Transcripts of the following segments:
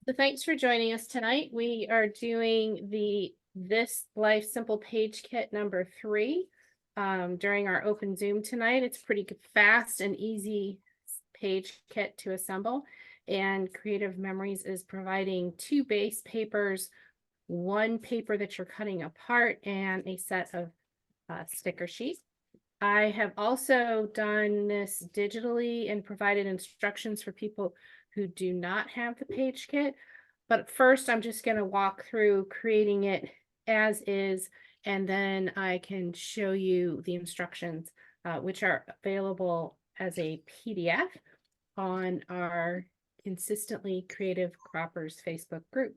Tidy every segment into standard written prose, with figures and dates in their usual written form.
So thanks for joining us tonight. We are doing This Life Simple Page Kit number 3 during our open Zoom tonight. It's pretty fast and easy page kit to assemble. And Creative Memories is providing 2 base papers, 1 paper that you're cutting apart, and a set of sticker sheets. I have also done this digitally and provided instructions for people who do not have the page kit. But first, I'm just going to walk through creating it as is, and then I can show you the instructions, which are available as a PDF on our Consistently Creative Croppers Facebook group.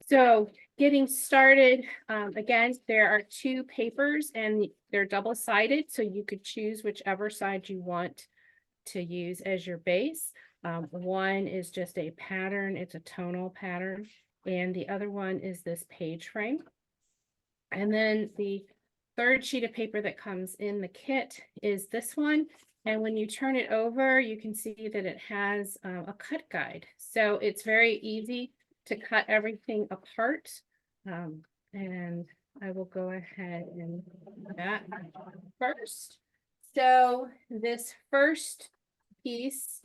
So getting started, again, there are 2 papers and they're double-sided, so you could choose whichever side you want to use as your base. One is just a pattern, it's a tonal pattern, and the other one is this page frame. And then the 3rd sheet of paper that comes in the kit is this one. And when you turn it over, you can see that it has a cut guide. So it's very easy to cut everything apart. And I will go ahead and do that first. So this first piece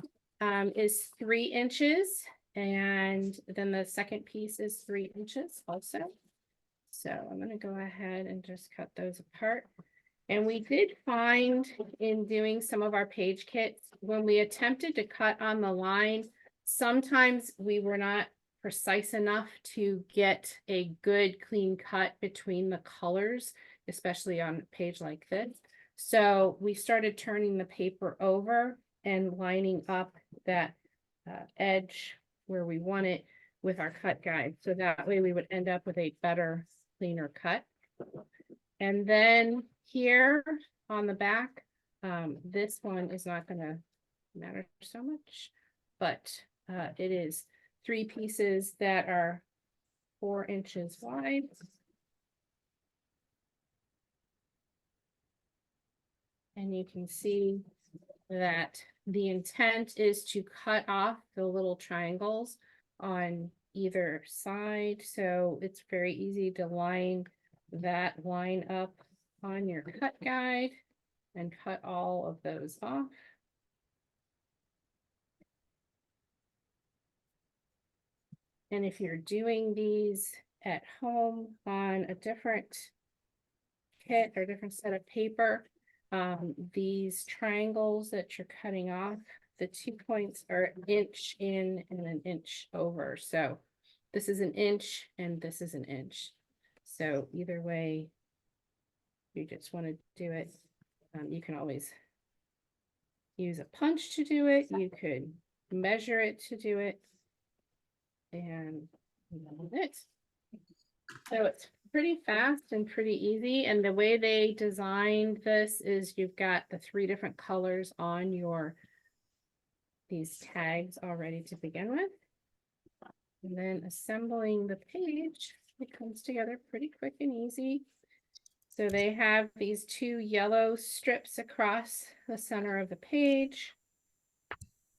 is 3 inches, and then the second piece is 3 inches also. So I'm going to go ahead and just cut those apart. And we did find in doing some of our page kits, when we attempted to cut on the line, sometimes we were not precise enough to get a good clean cut between the colors, especially on a page like this. So we started turning the paper over and lining up that edge where we want it with our cut guide. So that way we would end up with a better, cleaner cut. And then here on the back, this one is not going to matter so much, but it is 3 pieces that are 4 inches wide. And you can see that the intent is to cut off the little triangles on either side. So it's very easy to line that line up on your cut guide and cut all of those off. And if you're doing these at home on a different kit or different set of paper, these triangles that you're cutting off, the 2 points are an inch in and an inch over. So this is an inch and this is an inch. So either way, you just want to do it. You can always use a punch to do it. You could measure it to do it. And that's it. So it's pretty fast and pretty easy. And the way they designed this is you've got the 3 different colors on these tags already to begin with. And then assembling the page, it comes together pretty quick and easy. So they have these 2 yellow strips across the center of the page.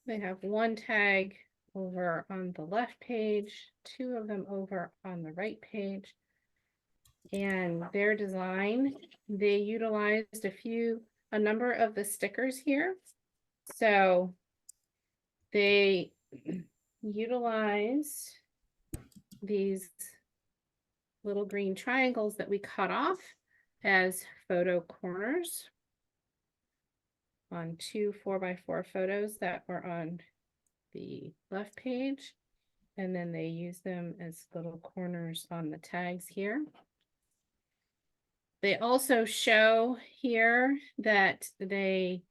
They have 1 tag over on the left page, 2 of them over on the right page. And their design, they utilized a number of the stickers here. So they utilized these little green triangles that we cut off as photo corners on 2 4x4 photos that were on the left page. And then they use them as little corners on the tags here. They also show here that they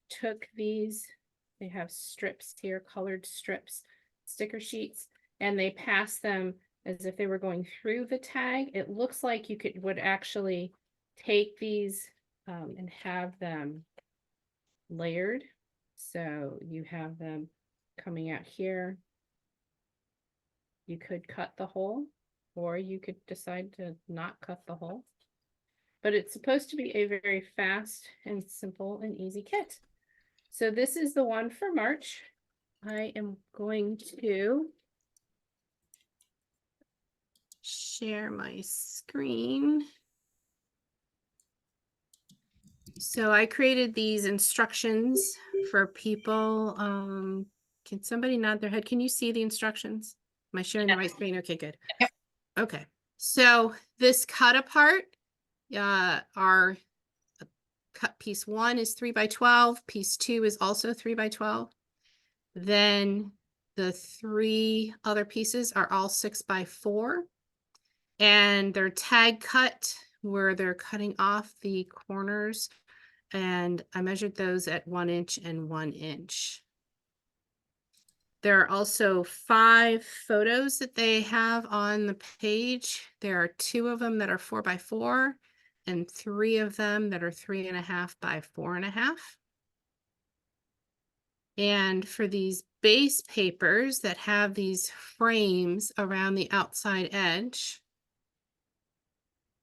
took these, they have strips here, colored strips, sticker sheets, and they pass them as if they were going through the tag. It looks like you would actually take these and have them layered. So you have them coming out here. You could cut the hole, or you could decide to not cut the hole. But it's supposed to be a very fast and simple and easy kit. So this is the one for March. I am going to share my screen. So I created these instructions for people. Can somebody nod their head? Can you see the instructions? Am I sharing the right screen? Okay, good. Yep. Okay. So this cut apart, our cut piece 1 is 3 by 12. Piece 2 is also 3 by 12. Then the 3 other pieces are all 6 by 4. And they're tag cut where they're cutting off the corners. And I measured those at 1 inch and 1 inch. There are also 5 photos that they have on the page. There are 2 of them that are 4 by 4 and 3 of them that are 3.5 by 4.5. And for these base papers that have these frames around the outside edge,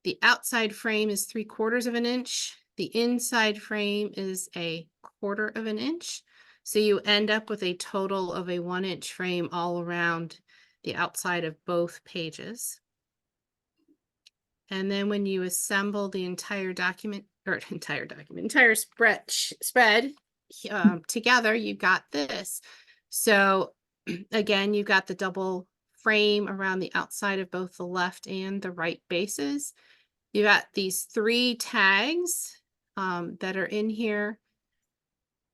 the outside frame is 3/4 of an inch. The inside frame is 1/4 of an inch. So you end up with a total of a 1 inch frame all around the outside of both pages. And then when you assemble the entire document, or entire spread together, you've got this. So again, you've got the double frame around the outside of both the left and the right bases. You got these 3 tags that are in here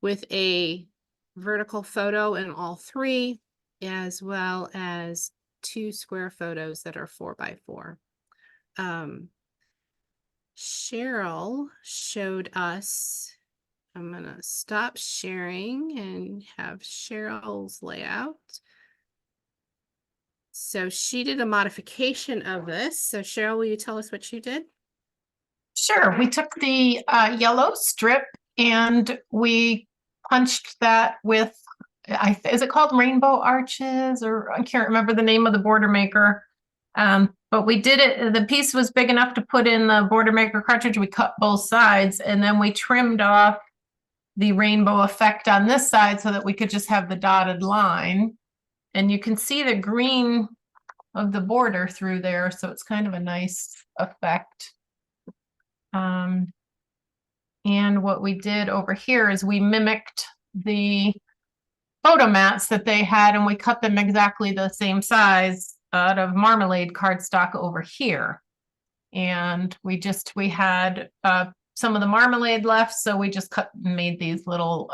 with a vertical photo in all 3, as well as 2 square photos that are 4 by 4. Cheryl showed us, I'm gonna stop sharing and have Cheryl's layout. So she did a modification of this. So Cheryl, will you tell us what you did? Sure. We took the yellow strip and we punched that with, is it called rainbow arches, or I can't remember the name of the border maker. But we did it, the piece was big enough to put in the border maker cartridge. We cut both sides and then we trimmed off the rainbow effect on this side so that we could just have the dotted line. And you can see the green of the border through there. So it's kind of a nice effect. And what we did over here is we mimicked the photo mats that they had, and we cut them exactly the same size out of marmalade cardstock over here. And we had some of the marmalade left, so we just cut and made these little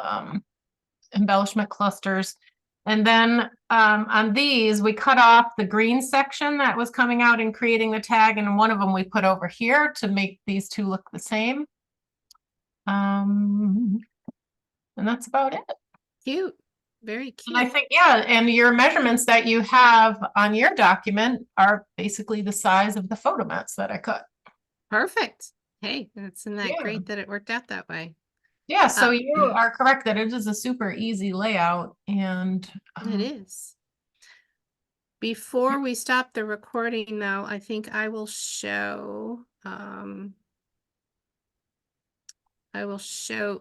embellishment clusters. And then on these, we cut off the green section that was coming out and creating the tag, and one of them we put over here to make these 2 look the same. And that's about it. Cute. Very cute. And I think, yeah, and your measurements that you have on your document are basically the size of the photo mats that I cut. Perfect. Hey, isn't that Yeah. great that it worked out that way? Yeah, so you are correct that it is a super easy layout, and It is. Before we stop the recording, though, I think I will show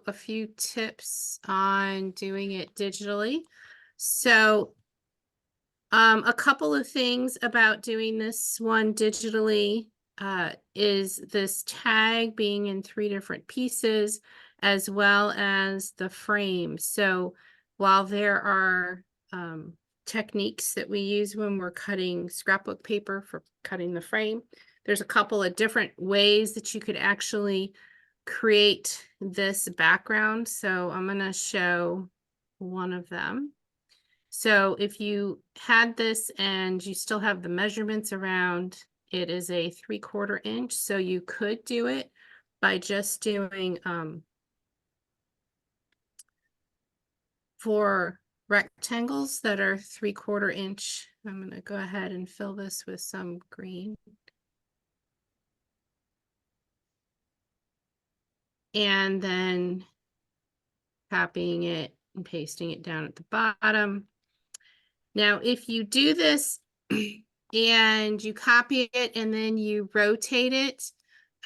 a few tips on doing it digitally. So a couple of things about doing this one digitally is this tag being in 3 different pieces, as well as the frame. So while there are techniques that we use when we're cutting scrapbook paper for cutting the frame, there's a couple of different ways that you could actually create this background. So I'm going to show one of them. So if you had this and you still have the measurements around, it is a 3/4 inch. So you could do it by just doing for rectangles that are 3/4 inch. I'm going to go ahead and fill this with some green. And then copying it and pasting it down at the bottom. Now, if you do this and you copy it and then you rotate it,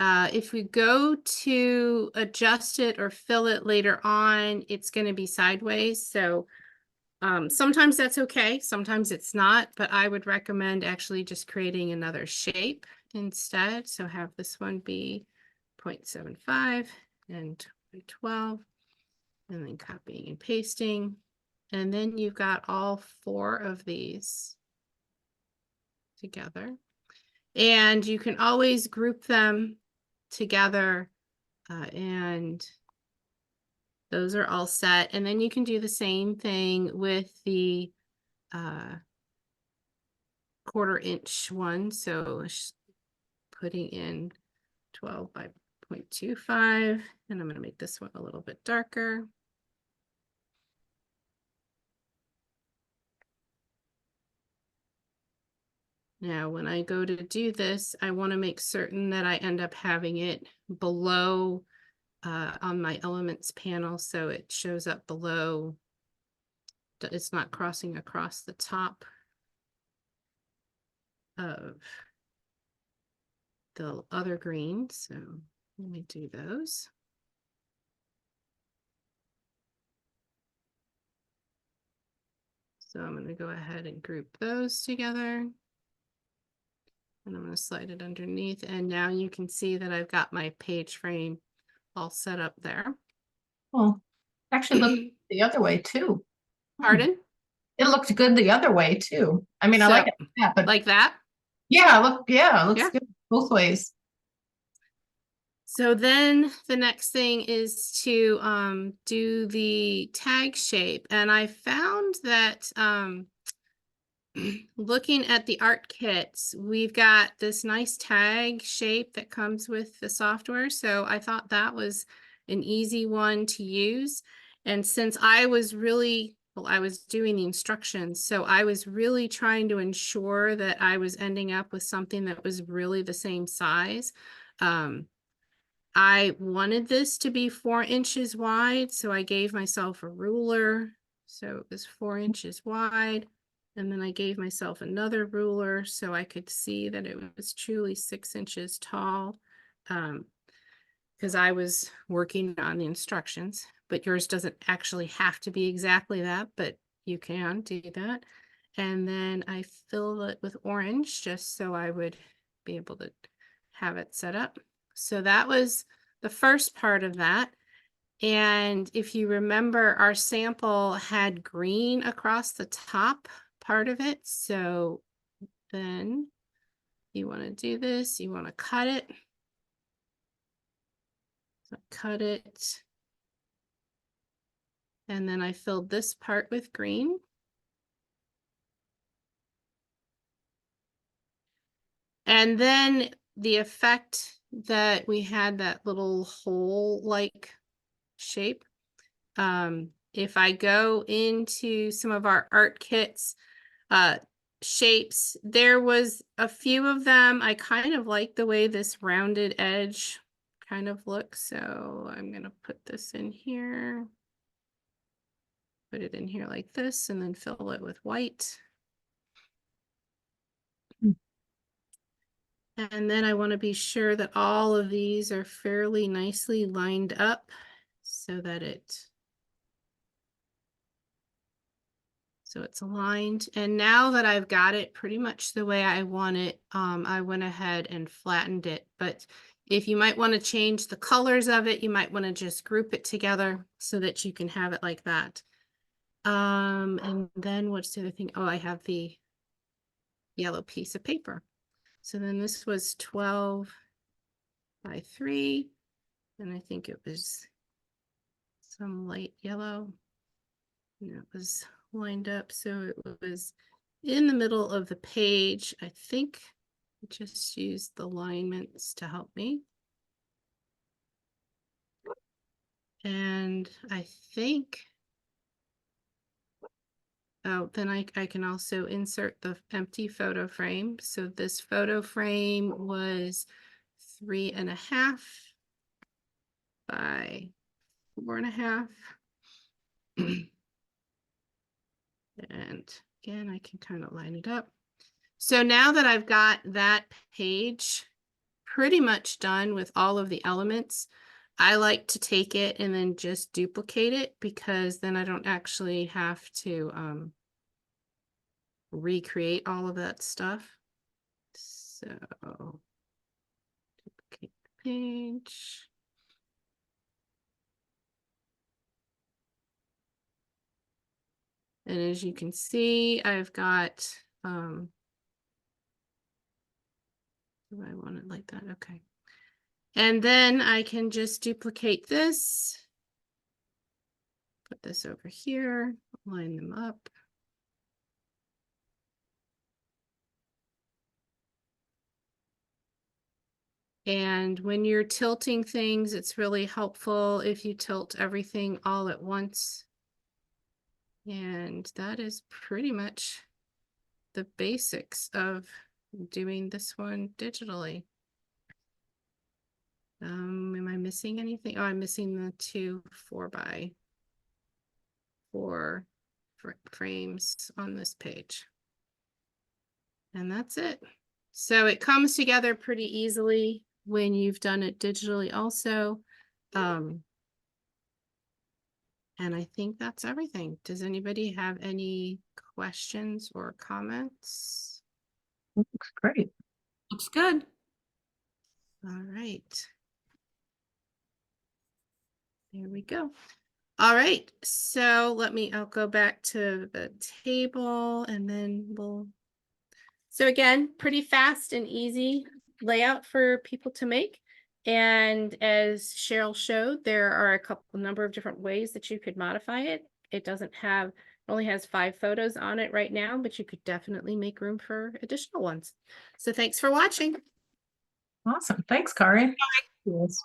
if we go to adjust it or fill it later on, it's going to be sideways. So Sometimes that's okay, sometimes it's not, but I would recommend actually just creating another shape instead. So have this one be 0.75 and 12, and then copying and pasting. And then you've got all 4 of these together. And you can always group them together, and those are all set. And then you can do the same thing with the 1/4 inch one. So putting in 12 by 0.25, and I'm going to make this one a little bit darker. Now, when I go to do this, I want to make certain that I end up having it below on my elements panel, so it shows up below. It's not crossing across the top of the other green. So let me do those. So I'm going to go ahead and group those together. And I'm going to slide it underneath. And now you can see that I've got my page frame all set up there. Well, actually look the other way too. Pardon? It looked good the other way too. I mean, I like it like that, but like that. Yeah, it looks good both ways. So then the next thing is to do the tag shape. And I found that looking at the art kits, we've got this nice tag shape that comes with the software. So I thought that was an easy one to use. And since I was really, well, I was doing the instructions, so I was really trying to ensure that I was ending up with something that was really the same size. I wanted this to be 4 inches wide, so I gave myself a ruler. So it was 4 inches wide. And then I gave myself another ruler so I could see that it was truly 6 inches tall, because I was working on the instructions, but yours doesn't actually have to be exactly that, but you can do that. And then I fill it with orange just so I would be able to have it set up. So that was the first part of that. And if you remember, our sample had green across the top part of it. So then you want to do this, you want to cut it. So cut it. And then I filled this part with green. And then the effect that we had, that little hole-like shape. If I go into some of our art kits, shapes, there was a few of them. I kind of like the way this rounded edge kind of looks. So I'm going to put this in here, put it in here like this, and then fill it with white. And then I want to be sure that all of these are fairly nicely lined up so that it's aligned. And now that I've got it pretty much the way I want it, I went ahead and flattened it. But if you might want to change the colors of it, you might want to just group it together so that you can have it like that. And then what's the other thing? Oh, I have the yellow piece of paper. So then this was 12 by 3, and I think it was some light yellow, and it was lined up so it was in the middle of the page. I think I just used the alignments to help me. And I think, oh, then I can also insert the empty photo frame. So this photo frame was 3.5 by 4.5. And again, I can kind of line it up. So now that I've got that page pretty much done with all of the elements, I like to take it and then just duplicate it because then I don't actually have to recreate all of that stuff. So duplicate the page. And as you can see, I've got do I want it like that? Okay. And then I can just duplicate this. Put this over here, line them up. And when you're tilting things, it's really helpful if you tilt everything all at once. And that is pretty much the basics of doing this one digitally. Am I missing anything? Oh, I'm missing the 2 4x4 frames on this page. And that's it. So it comes together pretty easily when you've done it digitally also. And I think that's everything. Does anybody have any questions or comments? Looks great. Looks good. All right. There we go. All right. So I'll go back to the table and then so again, pretty fast and easy layout for people to make. And as Cheryl showed, there are a number of different ways that you could modify it. It only has 5 photos on it right now, but you could definitely make room for additional ones. So thanks for watching. Awesome. Thanks, Kari. Yes.